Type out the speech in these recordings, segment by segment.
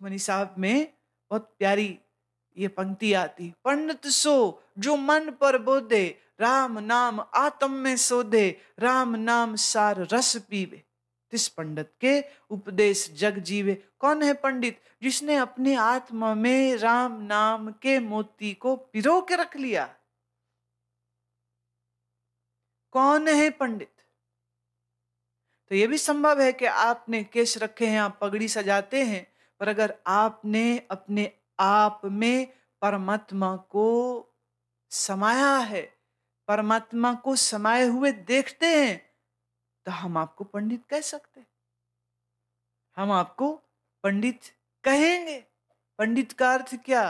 सुखमनी साहब में बहुत प्यारी ये पंक्ति आती, पंडित सो जो मन पर बोधे, राम नाम आत्म में सोधे, राम नाम सार रस पीवे, तिस पंडित के उपदेश जग जीवे। कौन है पंडित? जिसने अपने आत्मा में राम नाम के मोती को पिरो के रख लिया। कौन है पंडित? तो यह भी संभव है कि आपने केश रखे हैं, आप पगड़ी सजाते हैं, पर अगर आपने अपने आप में परमात्मा को समाया है, परमात्मा को समाये हुए देखते हैं, तो हम आपको पंडित कह सकते हैं, हम आपको पंडित कहेंगे। पंडित का अर्थ क्या?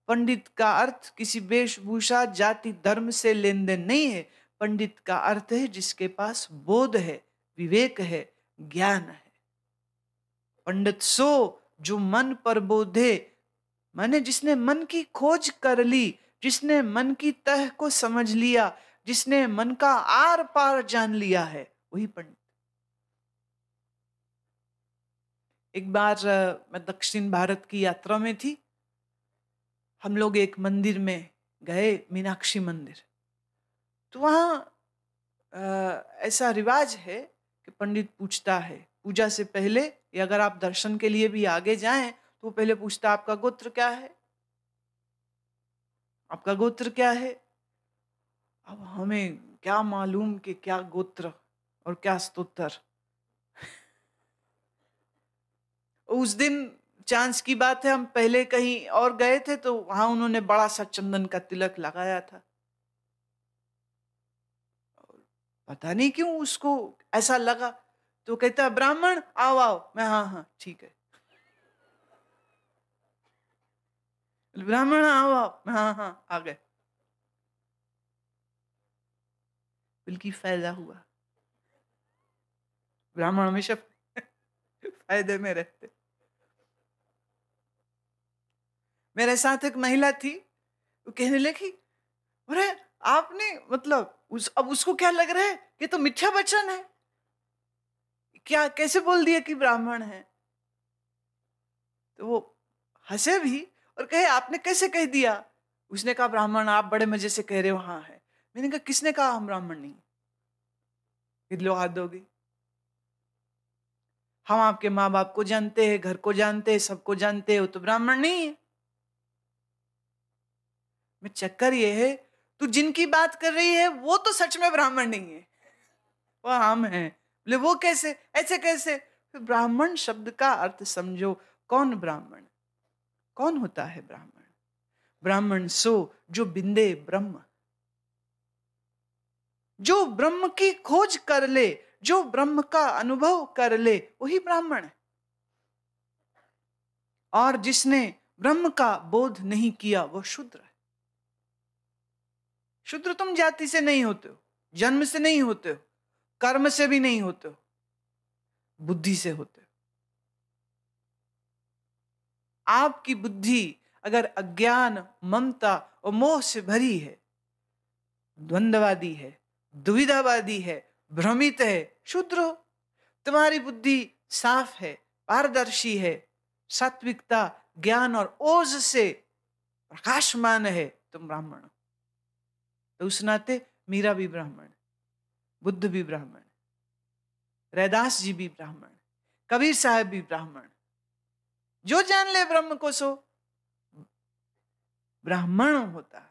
पंडित का अर्थ किसी वेशभूषा जाति धर्म से लेन देन नहीं है। पंडित का अर्थ है जिसके पास बोध है, विवेक है, ज्ञान है। पंडित सो जो मन पर बोधे, माने जिसने मन की खोज कर ली, जिसने मन की तह को समझ लिया, जिसने मन का आर पार जान लिया है, वही पंडित। एक बार मैं दक्षिण भारत की यात्रा में थी, हम लोग एक मंदिर में गए, मीनाक्षी मंदिर। तो वहाँ ऐसा रिवाज है कि पंडित पूछता है पूजा से पहले, या अगर आप दर्शन के लिए भी आगे जाएं तो पहले पूछता आपका गोत्र क्या है, आपका गोत्र क्या है। अब हमें क्या मालूम कि क्या गोत्र और क्या स्तोत्र। उस दिन चांस की बात है, हम पहले कहीं और गए थे, तो वहां उन्होंने बड़ा सा चंदन का तिलक लगाया था। पता नहीं क्यों उसको ऐसा लगा, तो कहता ब्राह्मण आओ आओ। मैं हाँ हाँ ठीक है। ब्राह्मण आओ आओ। मैं हाँ हाँ आ गए। बल्कि फायदा हुआ। ब्राह्मण हमेशा फायदे में रहते। मेरे साथ एक महिला थी, वो कहने लगी अरे आपने मतलब अब उसको क्या लग रहा है कि तो मिथ्या वचन है, क्या कैसे बोल दिया कि ब्राह्मण है। तो वो हंसे भी और कहे आपने कैसे कह दिया। उसने कहा ब्राह्मण, आप बड़े मजे से कह रहे हो हाँ है। मैंने कहा किसने कहा हम ब्राह्मण नहीं? फिर लो हाथ दोगे। हम आपके माँ बाप को जानते हैं, घर को जानते हैं, सबको जानते हो, तो ब्राह्मण नहीं है। मैं चक्कर ये है, तू जिनकी बात कर रही है वो तो सच में ब्राह्मण नहीं है, वो हम हैं। बोले वो कैसे, ऐसे कैसे? ब्राह्मण शब्द का अर्थ समझो। कौन ब्राह्मण? कौन होता है ब्राह्मण? ब्राह्मण सो जो बिंदे ब्रह्म, जो ब्रह्म की खोज कर ले, जो ब्रह्म का अनुभव कर ले, वही ब्राह्मण है। और जिसने ब्रह्म का बोध नहीं किया वो शूद्र है। शूद्र तुम जाति से नहीं होते हो, जन्म से नहीं होते हो, कर्म से भी नहीं होते हो, बुद्धि से होते हो। आपकी बुद्धि अगर अज्ञान, ममता और मोह से भरी है, द्वंद्ववादी है, दुविधावादी है, भ्रमित है, शूद्र हो। तुम्हारी बुद्धि साफ है, पारदर्शी है, सात्विकता, ज्ञान और ओज से प्रकाशमान है, तुम ब्राह्मण हो। तो उस नाते मीरा भी ब्राह्मण, बुद्ध भी ब्राह्मण, रैदास जी भी ब्राह्मण, कबीर साहब भी ब्राह्मण। जो जान ले ब्रह्म को सो ब्राह्मण होता है।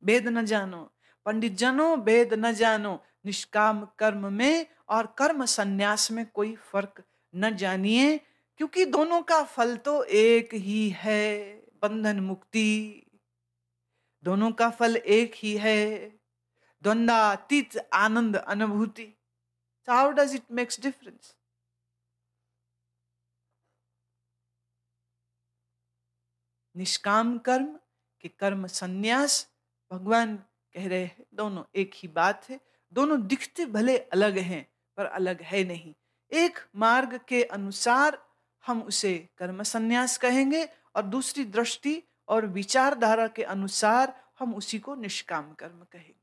वेद न जानो पंडित जनो, वेद न जानो, निष्काम कर्म में और कर्म संन्यास में कोई फर्क न जानिए, क्योंकि दोनों का फल तो एक ही है, बंधन मुक्ति। दोनों का फल एक ही है, द्वंद्वातीत आनंद अनुभूति। So how does it makes difference? निष्काम कर्म के कर्म संन्यास, भगवान कह रहे हैं दोनों एक ही बात है। दोनों दिखते भले अलग हैं पर अलग है नहीं। एक मार्ग के अनुसार हम उसे कर्म संन्यास कहेंगे और दूसरी दृष्टि और विचारधारा के अनुसार हम उसी को निष्काम कर्म कहेंगे।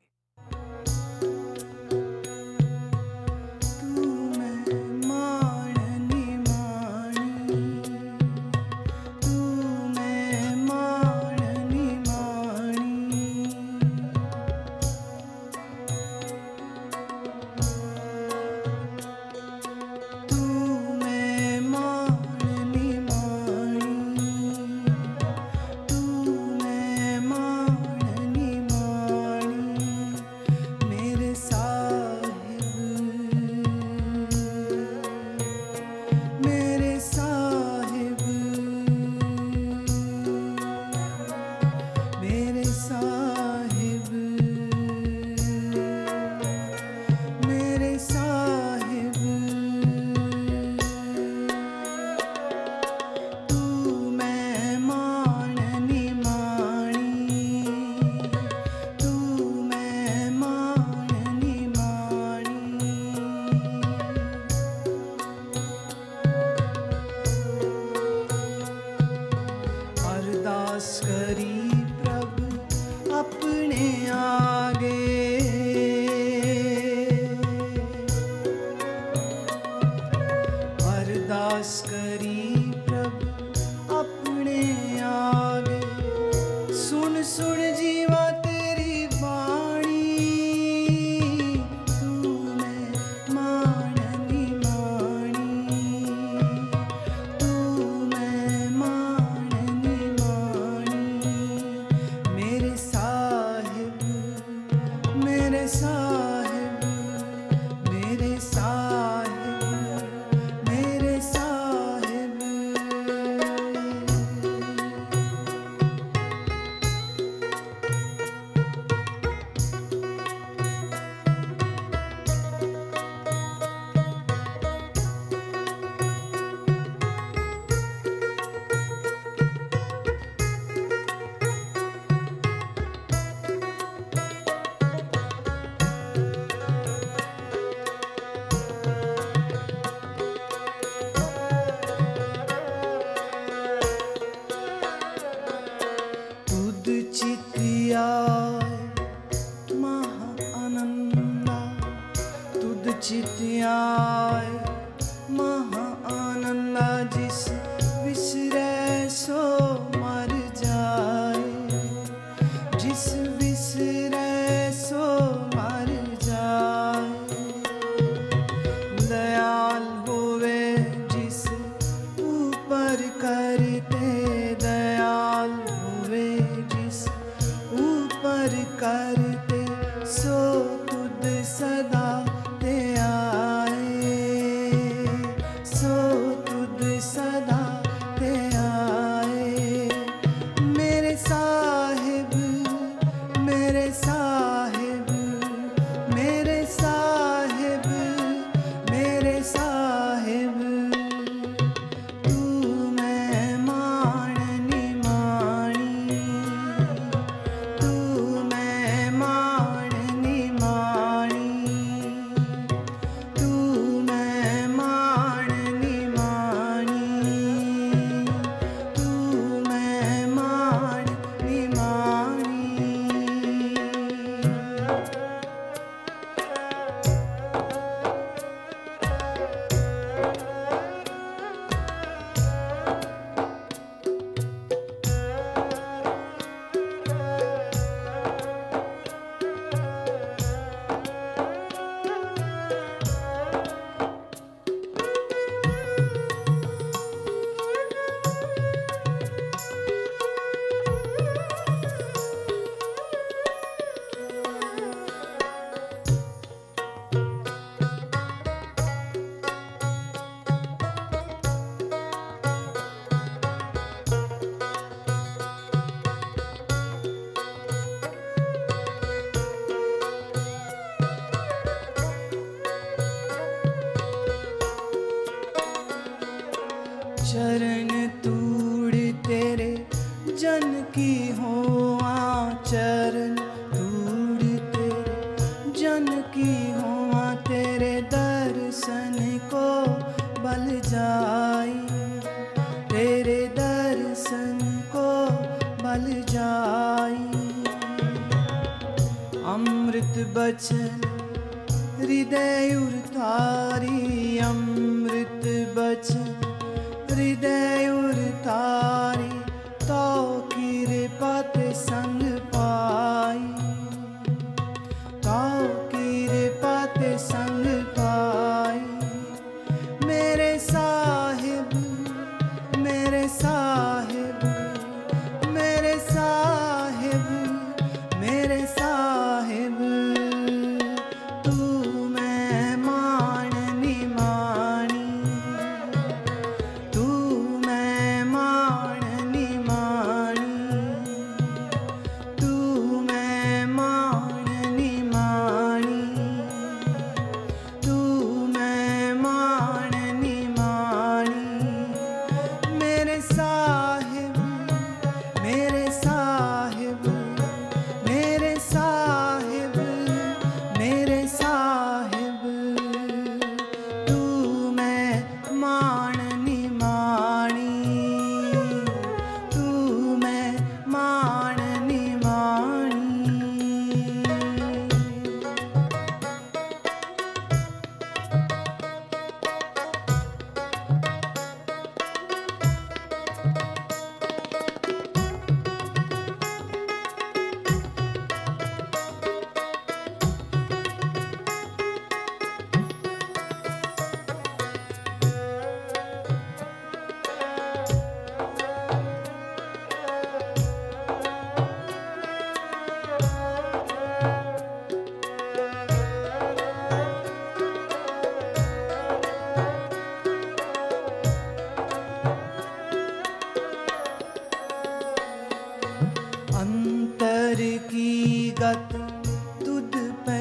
अपने आगे। अरदास करी प्रभु अपने आगे, सुन सुन जीवा तेरी बाणी, तू मैं माननी माणी, तू मैं माननी माणी। मेरे साहिब, मेरे साहिब, मेरे साहिब, मेरे साहिब। तुद चितिया महा आनंदा, तुद चितिया महा आनंदा। जिस विसरे सो मर जाए, जिस विसरे सो मर जाए। दयाल होवे जिस ऊपर करते, दयाल होवे जिस ऊपर करते, सो तुद सदा ते आए, सो तुद सदा ते आए। मेरे साहिब, मेरे साहिब, मेरे साहिब, मेरे साहिब। तू मैं माननी माणी, तू मैं माननी माणी, तू मैं माननी माणी, तू मैं माननी माणी। चरण तूड़ तेरे जन की होआ, चरण तूड़ तेरे जन की होआ। तेरे दर्शन को बल जाई, तेरे दर्शन को बल जाई। अमृत बचन हृदय उतारी, अमृत बचन हृदय उतारी। तो कृपा ते संग पाई, तो कृपा ते संग पाई। मेरे साहिब, मेरे साहिब, मेरे साहिब, मेरे साहिब। तू मैं माननी माणी, तू मैं माननी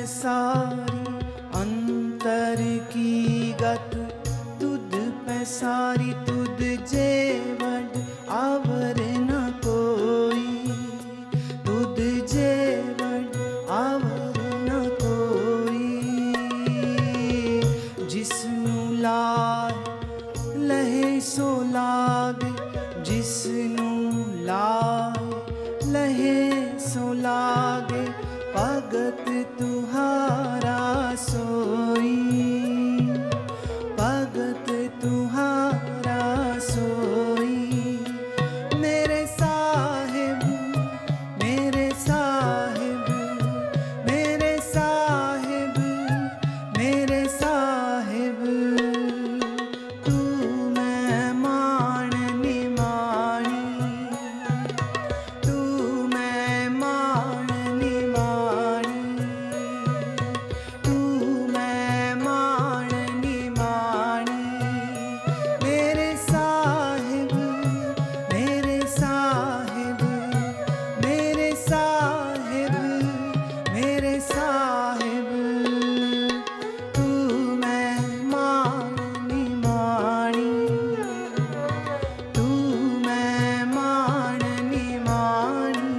सारी अंतर की गत तुद पे सारी तुद जेवड आवर न कोई तुद जेवड आवर न कोई जिसनु लाए लहे सो लागे जिसनु लाए लहे सो लागे भगत तुहारा सोई भगत तुहारा सोई मेरे साहिब मेरे साहिब मेरे साहिब मेरे साहिब तू मैं मान निमाणी तू मैं मान निमाणी तू मैं मान निमाणी मेरे साहिब मेरे साहिब मेरे साहिब मेरे साहिब तू मैं मान निमाणी तू मैं मान निमाणी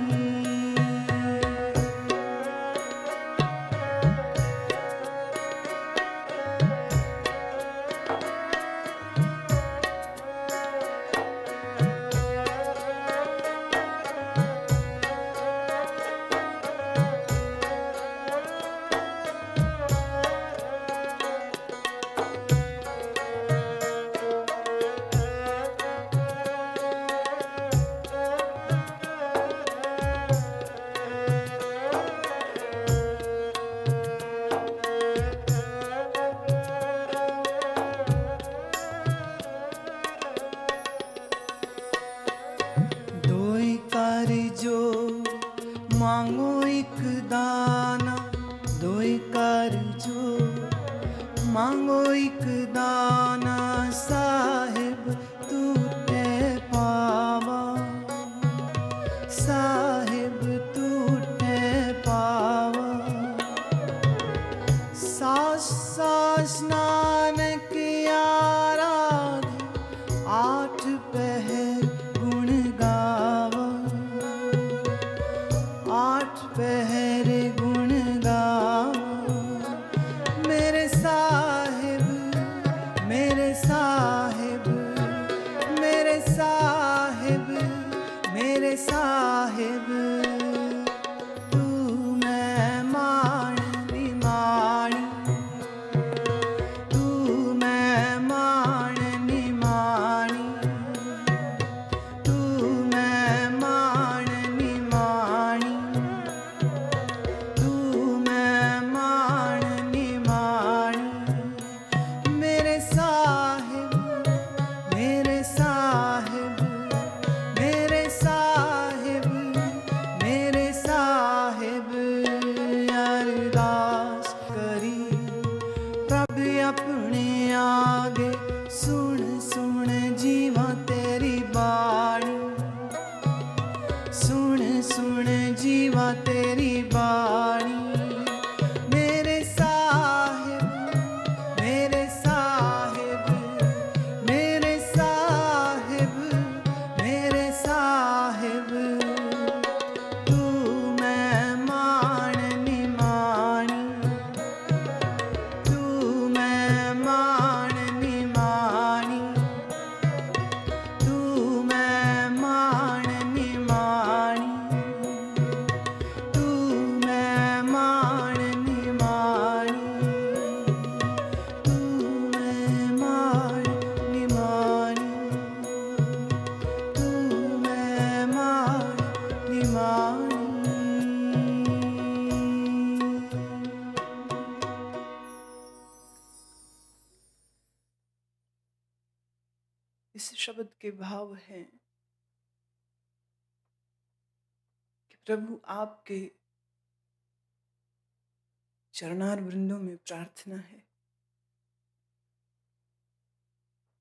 दोई कर जो मांगो एक दाना दोई कर जो मांगो एक दाना साहिब तू ते पावा साहिब तू ते पावा सास सास नानक आराधे आठ पहर गुण गावा आठ पहर गुण गावा मेरे साहिब मेरे साहिब मेरे साहिब मेरे साहिब तू मैं मान निमाणी तू मैं मान निमाणी तू मैं मान निमाणी तू मैं मान निमाणी मेरे साहिब मेरे साहिब मेरे साहिब मेरे साहिब अरदास करी प्रभ अपने आगे सुन सुन जीवा तेरी बाणी सुन सुन जीवा तेरी बाणी मेरे साहिब मेरे साहिब मेरे साहिब मेरे साहिब तू मैं मान निमाणी तू मैं मान निमाणी तू मैं मान निमाणी तू मैं मान निमाणी तू मैं मान निमाणी तू मैं मान निमाणी इस शब्द के भाव हैं कि प्रभु आपके चरणार वृंदों में प्रार्थना है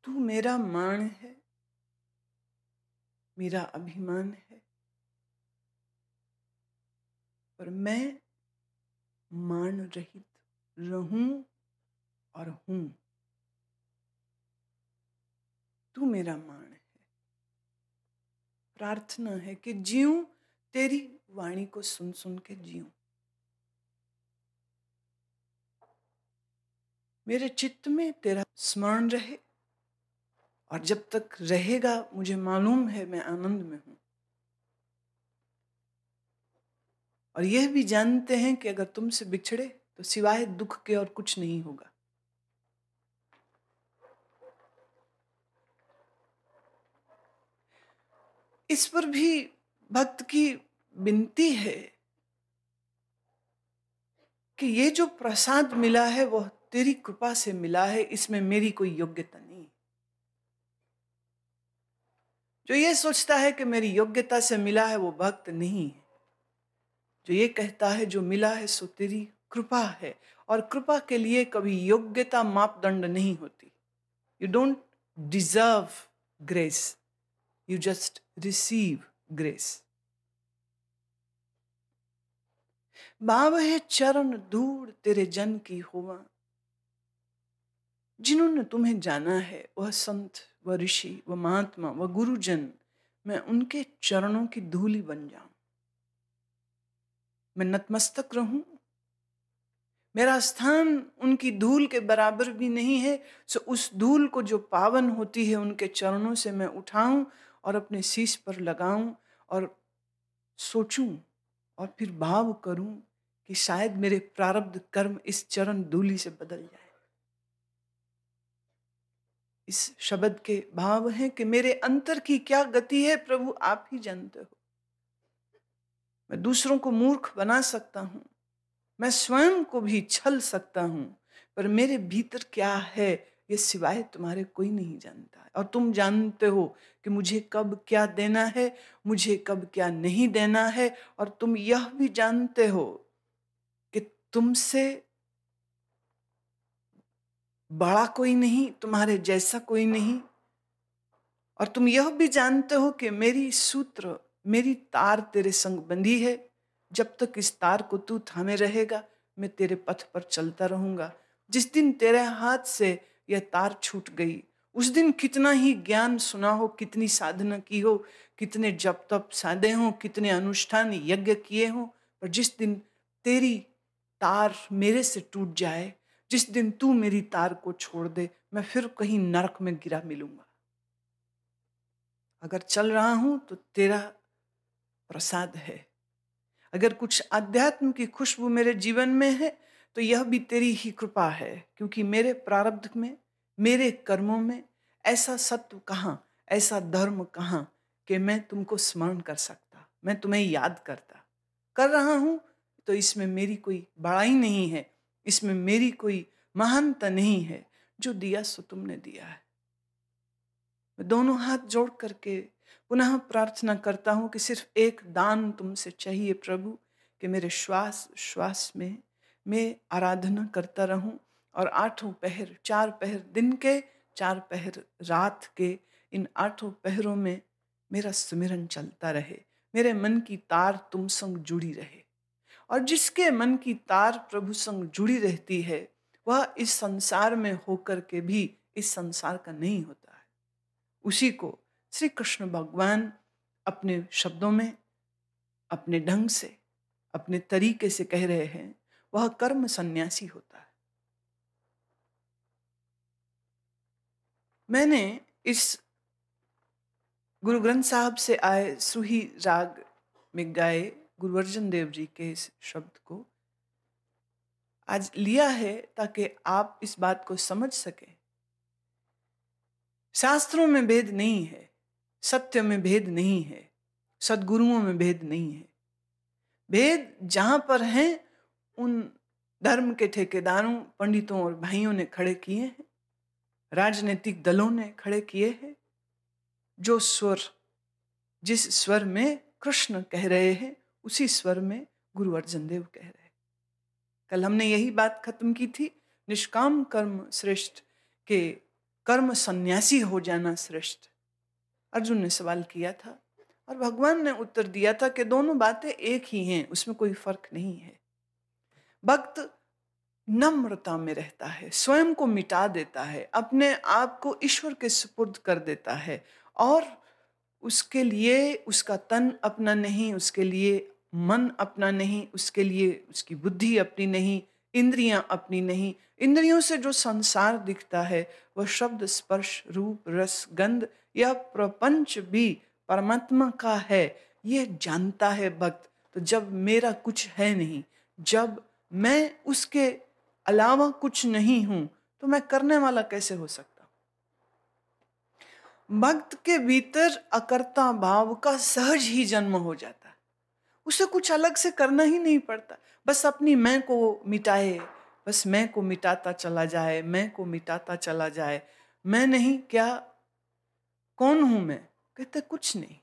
तू मेरा मान है मेरा अभिमान है और मैं मान रहित रहूं और हूं। तू मेरा मान है। प्रार्थना है कि जीऊं तेरी वाणी को सुन सुन के जीऊं। मेरे चित्त में तेरा स्मरण रहे, और जब तक रहेगा मुझे मालूम है मैं आनंद में हूं। और यह भी जानते हैं कि अगर तुमसे बिछड़े तो सिवाय दुख के और कुछ नहीं होगा। इस पर भी भक्त की विनती है कि ये जो प्रसाद मिला है वह तेरी कृपा से मिला है, इसमें मेरी कोई योग्यता नहीं। जो ये सोचता है कि मेरी योग्यता से मिला है वो भक्त नहीं है। जो ये कहता है जो मिला है सो तेरी कृपा है, और कृपा के लिए कभी योग्यता मापदंड नहीं होती। You don't deserve grace, you just receive grace. बावह चरण धूड़ तेरे जन की होवा। जिन्होंने तुम्हें जाना है वह संत, वह ऋषि, वह महात्मा, वह गुरुजन, मैं उनके चरणों की धूली बन जाऊं। मैं नतमस्तक रहूं। मेरा स्थान उनकी धूल के बराबर भी नहीं है, सो उस धूल को जो पावन होती है उनके चरणों से मैं उठाऊं और अपने शीश पर लगाऊं और सोचूं और फिर भाव करूं कि शायद मेरे प्रारब्ध कर्म इस चरण धूलि से बदल जाए। इस शब्द के भाव हैं कि मेरे अंतर की क्या गति है प्रभु आप ही जानते हो। मैं दूसरों को मूर्ख बना सकता हूं, मैं स्वयं को भी छल सकता हूं, पर मेरे भीतर क्या है ये सिवाय तुम्हारे कोई नहीं जानता है। और तुम जानते हो कि मुझे कब क्या देना है, मुझे कब क्या नहीं देना है। और तुम यह भी जानते हो कि तुमसे बड़ा कोई नहीं, तुम्हारे जैसा कोई नहीं। और तुम यह भी जानते हो कि मेरी सूत्र, मेरी तार तेरे संग बंधी है। जब तक इस तार को तू थामे रहेगा मैं तेरे पथ पर चलता रहूंगा। जिस दिन तेरे हाथ से यह तार छूट गई उस दिन कितना ही ज्ञान सुना हो, कितनी साधना की हो, कितने जप तप साधे हो, कितने अनुष्ठान यज्ञ किए हो, पर जिस दिन तेरी तार मेरे से टूट जाए, जिस दिन तू मेरी तार को छोड़ दे, मैं फिर कहीं नरक में गिरा मिलूंगा। अगर चल रहा हूं तो तेरा प्रसाद है। अगर कुछ अध्यात्म की खुशबू मेरे जीवन में है तो यह भी तेरी ही कृपा है, क्योंकि मेरे प्रारब्ध में, मेरे कर्मों में ऐसा सत्व कहाँ, ऐसा धर्म कहाँ कि मैं तुमको स्मरण कर सकता, मैं तुम्हें याद करता। कर रहा हूं तो इसमें मेरी कोई बड़ाई नहीं है, इसमें मेरी कोई महानता नहीं है। जो दिया सो तुमने दिया है। मैं दोनों हाथ जोड़ करके पुनः प्रार्थना करता हूं कि सिर्फ एक दान तुमसे चाहिए प्रभु, कि मेरे श्वास श्वास में मैं आराधना करता रहूं, और आठों पहर, 4 पहर दिन के, 4 पहर रात के, इन 8 पहरों में मेरा सुमिरन चलता रहे। मेरे मन की तार तुम संग जुड़ी रहे। और जिसके मन की तार प्रभु संग जुड़ी रहती है वह इस संसार में होकर के भी इस संसार का नहीं होता है। उसी को श्री कृष्ण भगवान अपने शब्दों में, अपने ढंग से, अपने तरीके से कह रहे हैं, वह कर्म सन्यासी होता है। मैंने इस गुरु ग्रंथ साहब से आए सुही राग में गाए गुरु अर्जन देव जी के इस शब्द को आज लिया है ताकि आप इस बात को समझ सकें। शास्त्रों में भेद नहीं है, सत्य में भेद नहीं है, सद्गुरुओं में भेद नहीं है। भेद जहां पर हैं उन धर्म के ठेकेदारों, पंडितों और भाइयों ने खड़े किए हैं, राजनीतिक दलों ने खड़े किए हैं। जो स्वर, जिस स्वर में कृष्ण कह रहे हैं उसी स्वर में गुरु अर्जन देव कह रहे हैं। कल हमने यही बात खत्म की थी, निष्काम कर्म श्रेष्ठ के कर्म सन्यासी हो जाना श्रेष्ठ। अर्जुन ने सवाल किया था और भगवान ने उत्तर दिया था कि दोनों बातें एक ही हैं, उसमें कोई फर्क नहीं है। भक्त नम्रता में रहता है, स्वयं को मिटा देता है, अपने आप को ईश्वर के सुपुर्द कर देता है और उसके लिए उसका तन अपना नहीं, उसके लिए मन अपना नहीं, उसके लिए उसकी बुद्धि अपनी नहीं, इंद्रियां अपनी नहीं। इंद्रियों से जो संसार दिखता है वह शब्द, स्पर्श, रूप, रस, गंध, यह प्रपंच भी परमात्मा का है, यह जानता है भक्त। तो जब मेरा कुछ है नहीं, जब मैं उसके अलावा कुछ नहीं हूं, तो मैं करने वाला कैसे हो सकता? भक्त के भीतर अकर्ता भाव का सहज ही जन्म हो जाता है। उसे कुछ अलग से करना ही नहीं पड़ता, बस अपनी मैं को मिटाए, बस मैं को मिटाता चला जाए, मैं को मिटाता चला जाए। मैं नहीं क्या, कौन हूं मैं? कहते कुछ नहीं।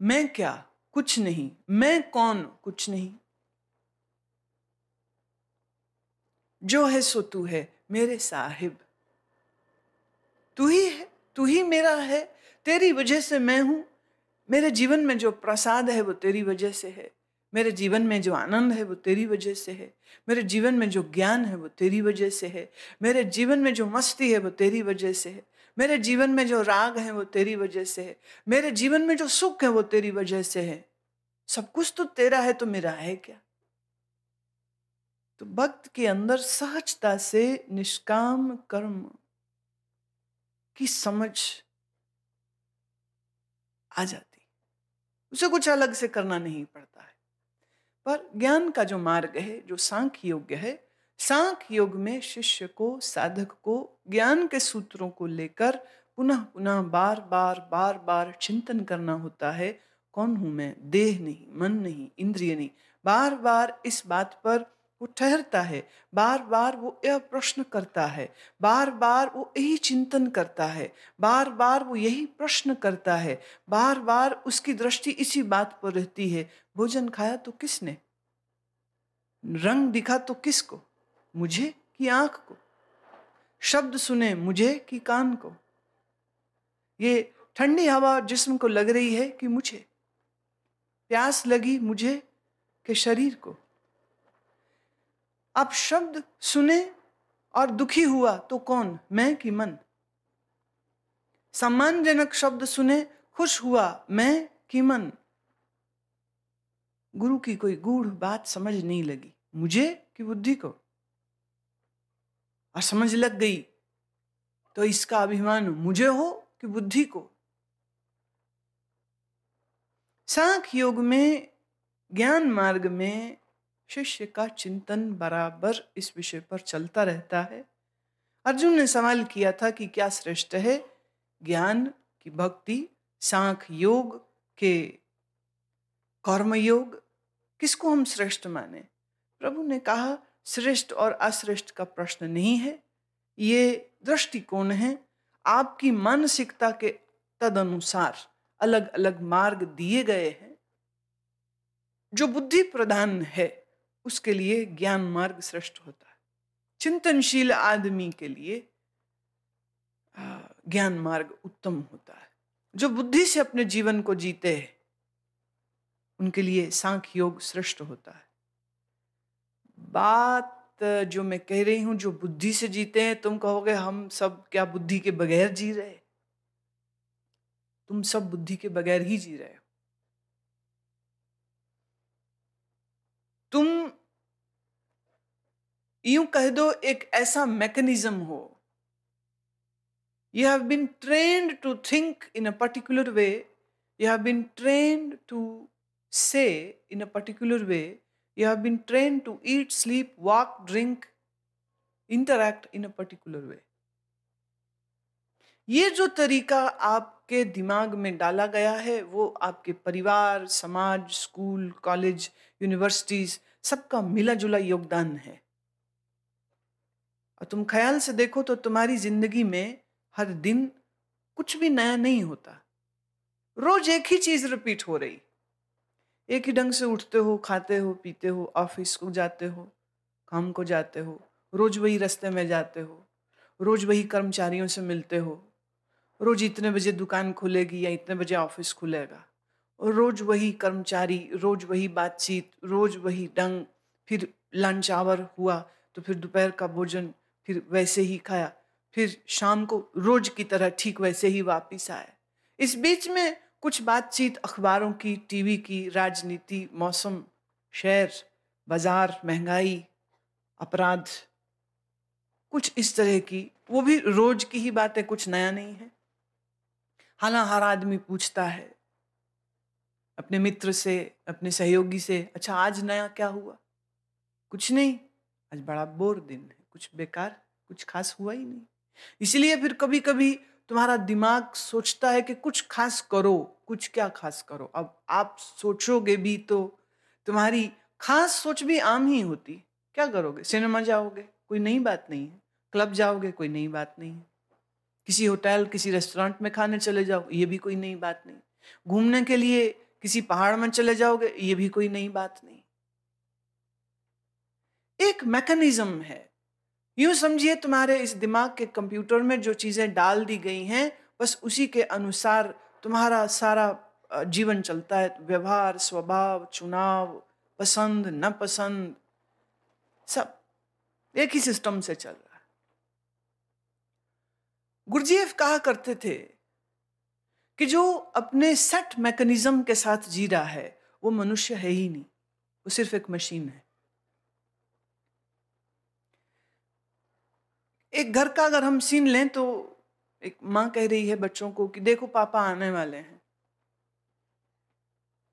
मैं क्या? कुछ नहीं। मैं कौन? कुछ नहीं। जो है सो तू है मेरे साहिब, तू ही है, तू ही मेरा है, तेरी वजह से मैं हूं। मेरे जीवन में जो प्रसाद है वो तेरी वजह से है, मेरे जीवन में जो आनंद है वो तेरी वजह से है, मेरे जीवन में जो ज्ञान है वो तेरी वजह से है, मेरे जीवन में जो मस्ती है वो तेरी वजह से है, मेरे जीवन में जो राग है वो तेरी वजह से है, मेरे जीवन में जो सुख है वो तेरी वजह से है। सब कुछ तो तेरा है, तो मेरा है क्या? तो भक्त के अंदर सहजता से निष्काम कर्म की समझ आ जाती, उसे कुछ अलग से करना नहीं पड़ता है। पर ज्ञान का जो मार्ग है, जो सांख्य योग है, सांख्य योग में शिष्य को, साधक को ज्ञान के सूत्रों को लेकर पुनः पुनः बार बार बार बार चिंतन करना होता है। कौन हूं मैं? देह नहीं, मन नहीं, इंद्रिय नहीं। बार बार इस बात पर वो ठहरता है, बार बार वो यह प्रश्न करता है, बार बार वो यही चिंतन करता है, बार बार वो यही प्रश्न करता है, बार बार उसकी दृष्टि इसी बात पर रहती है। भोजन खाया तो किसने? रंग दिखा तो किसको? मुझे कि आंख को? शब्द सुने मुझे कि कान को? ये ठंडी हवा जिस्म को लग रही है कि मुझे? प्यास लगी मुझे कि शरीर को? अब शब्द सुने और दुखी हुआ तो कौन, मैं कि मन? सम्मानजनक शब्द सुने खुश हुआ मैं कि मन? गुरु की कोई गूढ़ बात समझ नहीं लगी, मुझे कि बुद्धि को? और समझ लग गई तो इसका अभिमान मुझे हो कि बुद्धि को? सांख्य योग में, ज्ञान मार्ग में शिष्य का चिंतन बराबर इस विषय पर चलता रहता है। अर्जुन ने सवाल किया था कि क्या श्रेष्ठ है, ज्ञान की भक्ति, सांख्य योग के कर्म योग, किसको हम श्रेष्ठ माने? प्रभु ने कहा श्रेष्ठ और अश्रेष्ठ का प्रश्न नहीं है, ये दृष्टिकोण है। आपकी मानसिकता के तदनुसार अलग अलग मार्ग दिए गए हैं। जो बुद्धि प्रधान है उसके लिए ज्ञान मार्ग श्रेष्ठ होता है, चिंतनशील आदमी के लिए ज्ञान मार्ग उत्तम होता है। जो बुद्धि से अपने जीवन को जीते हैं उनके लिए सांख्य योग श्रेष्ठ होता है। बात जो मैं कह रही हूं, जो बुद्धि से जीते हैं, तुम कहोगे हम सब क्या बुद्धि के बगैर जी रहे? तुम सब बुद्धि के बगैर ही जी रहे हो। तुम यूं कह दो एक ऐसा मैकेनिज्म हो, you have been trained to think in a particular way, you have been trained to say in a particular way, you have been trained to eat, sleep, walk, drink, interact in a particular way. ये जो तरीका आपके दिमाग में डाला गया है वो आपके परिवार, समाज, स्कूल, कॉलेज, यूनिवर्सिटीज सबका मिला जुला योगदान है। और तुम ख्याल से देखो तो तुम्हारी जिंदगी में हर दिन कुछ भी नया नहीं होता, रोज एक ही चीज रिपीट हो रही। एक ही ढंग से उठते हो, खाते हो, पीते हो, ऑफिस को जाते हो, काम को जाते हो, रोज वही रास्ते में जाते हो, रोज वही कर्मचारियों से मिलते हो, रोज इतने बजे दुकान खुलेगी या इतने बजे ऑफिस खुलेगा, और रोज वही कर्मचारी, रोज वही बातचीत, रोज वही ढंग, फिर लंच आवर हुआ तो फिर दोपहर का भोजन फिर वैसे ही खाया, फिर शाम को रोज की तरह ठीक वैसे ही वापिस आए। इस बीच में कुछ बातचीत अखबारों की, टीवी की, राजनीति, मौसम, शेयर बाजार, महंगाई, अपराध, कुछ इस तरह की, वो भी रोज की ही बातें, कुछ नया नहीं है। हालांकि हर आदमी पूछता है अपने मित्र से, अपने सहयोगी से, अच्छा आज नया क्या हुआ? कुछ नहीं, आज बड़ा बोर दिन है, कुछ बेकार, कुछ खास हुआ ही नहीं। इसलिए फिर कभी कभी तुम्हारा दिमाग सोचता है कि कुछ खास करो, कुछ क्या खास करो। अब आप सोचोगे भी तो तुम्हारी खास सोच भी आम ही होती। क्या करोगे? सिनेमा जाओगे, कोई नई बात नहीं है। क्लब जाओगे, कोई नई बात नहीं है। किसी होटल, किसी रेस्टोरेंट में खाने चले जाओ, ये भी कोई नई बात नहीं। घूमने के लिए किसी पहाड़ में चले जाओगे, ये भी कोई नई बात नहीं। एक मैकेनिज्म है। यूं समझिए तुम्हारे इस दिमाग के कंप्यूटर में जो चीजें डाल दी गई हैं, बस उसी के अनुसार तुम्हारा सारा जीवन चलता है। व्यवहार, स्वभाव, चुनाव, पसंद, नापसंद, सब एक ही सिस्टम से चल रहा है। गुरजीएफ कहा करते थे कि जो अपने सेट मैकेनिज्म के साथ जी रहा है वो मनुष्य है ही नहीं, वो सिर्फ एक मशीन है। एक घर का अगर हम सीन लें तो एक माँ कह रही है बच्चों को कि देखो पापा आने वाले हैं।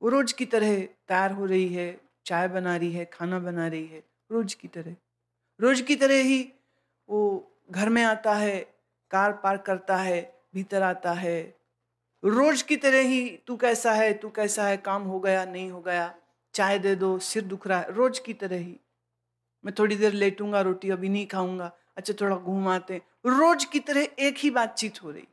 वो रोज की तरह तैयार हो रही है, चाय बना रही है, खाना बना रही है, रोज की तरह। रोज की तरह ही वो घर में आता है, कार पार्क करता है, भीतर आता है। रोज की तरह ही तू कैसा है, तू कैसा है, काम हो गया नहीं हो गया, चाय दे दो, सिर दुख रहा है, रोज की तरह ही। मैं थोड़ी देर लेटूंगा, रोटी अभी नहीं खाऊंगा, अच्छा थोड़ा घूम आते। रोज की तरह एक ही बातचीत हो रही।